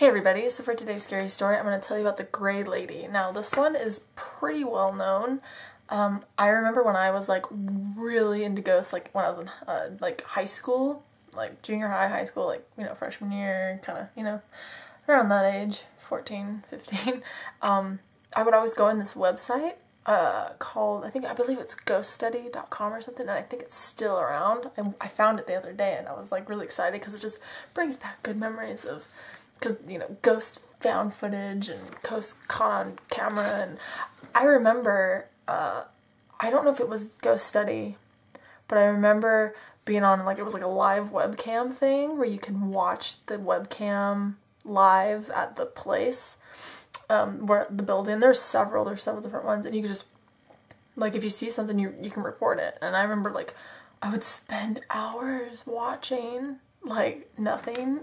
Hey everybody, so for today's scary story, I'm going to tell you about the Gray Lady. Now this one is pretty well known. I remember when I was like really into ghosts, like when I was in like high school, like junior high, high school, like, you know, freshman year, kind of, you know, around that age, 14, 15. I would always go in this website called, I believe it's ghoststudy.com or something, and I think it's still around. I found it the other day and I was like really excited because it just brings back good memories of, because, you know, ghost found footage and ghosts caught on camera. And I remember, I don't know if it was Ghost Study, but I remember being on, like, it was like a live webcam thing where you can watch the webcam live at the place, where the building. There's several different ones, and you can just, like, if you see something, you can report it. And I remember, like, I would spend hours watching, like, nothing,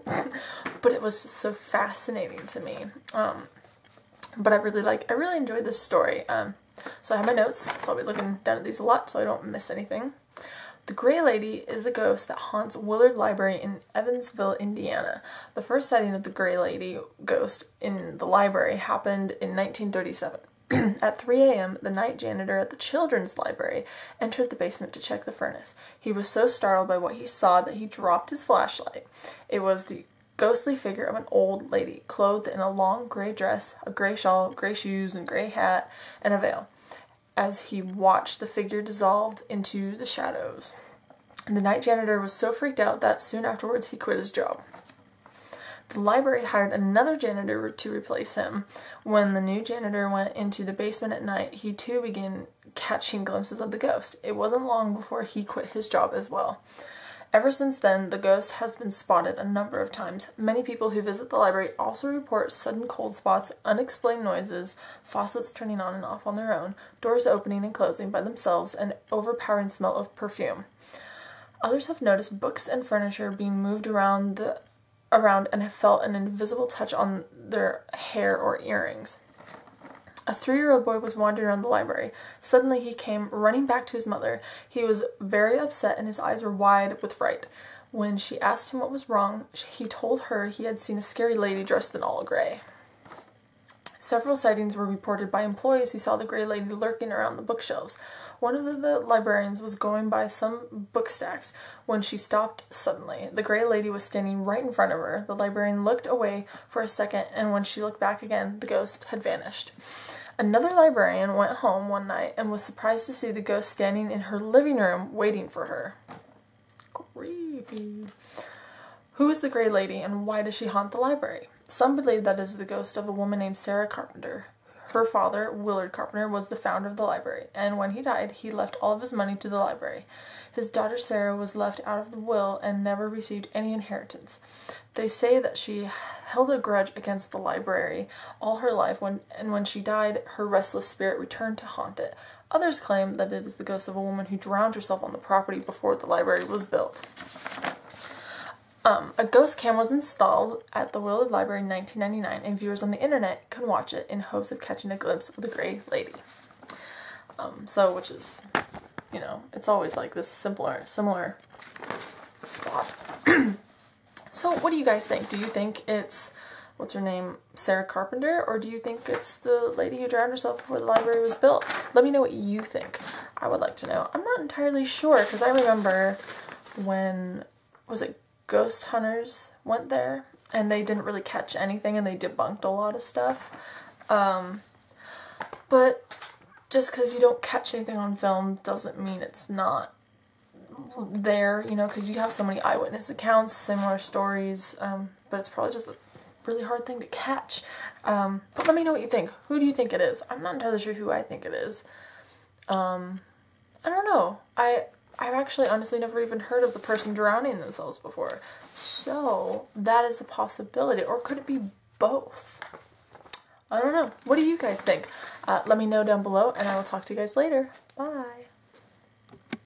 but it was so fascinating to me. But I really enjoyed this story. So I have my notes, so I'll be looking down at these a lot so I don't miss anything. The Gray Lady is a ghost that haunts Willard Library in Evansville, Indiana. The first sighting of the Gray Lady ghost in the library happened in 1937. At 3 a.m., the night janitor at the children's library entered the basement to check the furnace. He was so startled by what he saw that he dropped his flashlight. It was the ghostly figure of an old lady, clothed in a long gray dress, a gray shawl, gray shoes, and gray hat, and a veil. As he watched, the figure dissolved into the shadows. The night janitor was so freaked out that soon afterwards he quit his job. The library hired another janitor to replace him. When the new janitor went into the basement at night, he too began catching glimpses of the ghost. It wasn't long before he quit his job as well. Ever since then, the ghost has been spotted a number of times. Many people who visit the library also report sudden cold spots, unexplained noises, faucets turning on and off on their own, doors opening and closing by themselves, and overpowering smell of perfume. Others have noticed books and furniture being moved around and have felt an invisible touch on their hair or earrings. A 3-year-old boy was wandering around the library. Suddenly he came running back to his mother. He was very upset and his eyes were wide with fright. When she asked him what was wrong, he told her he had seen a scary lady dressed in all gray. Several sightings were reported by employees who saw the Gray Lady lurking around the bookshelves. One of the librarians was going by some book stacks when she stopped suddenly. The Gray Lady was standing right in front of her. The librarian looked away for a second, and when she looked back again, the ghost had vanished. Another librarian went home one night and was surprised to see the ghost standing in her living room waiting for her. Creepy. Who is the Gray Lady and why does she haunt the library? Some believe that it is the ghost of a woman named Sarah Carpenter. Her father, Willard Carpenter, was the founder of the library, and when he died, he left all of his money to the library. His daughter Sarah was left out of the will and never received any inheritance. They say that she held a grudge against the library all her life, and when she died, her restless spirit returned to haunt it. Others claim that it is the ghost of a woman who drowned herself on the property before the library was built. A ghost cam was installed at the Willard Library in 1999, and viewers on the internet can watch it in hopes of catching a glimpse of the Gray Lady. Which is, you know, it's always like this similar spot. So what do you guys think? Do you think it's, what's her name, Sarah Carpenter, or do you think it's the lady who drowned herself before the library was built? Let me know what you think. I would like to know. I'm not entirely sure, because I remember when, was it ghost hunters went there and they didn't really catch anything and they debunked a lot of stuff. But just because you don't catch anything on film doesn't mean it's not there, you know, because you have so many eyewitness accounts, similar stories, but it's probably just a really hard thing to catch. But let me know what you think. Who do you think it is? I'm not entirely sure who I think it is. I don't know. I've actually honestly never even heard of the person drowning themselves before. So that is a possibility. Or could it be both? I don't know. What do you guys think? Let me know down below and I will talk to you guys later. Bye.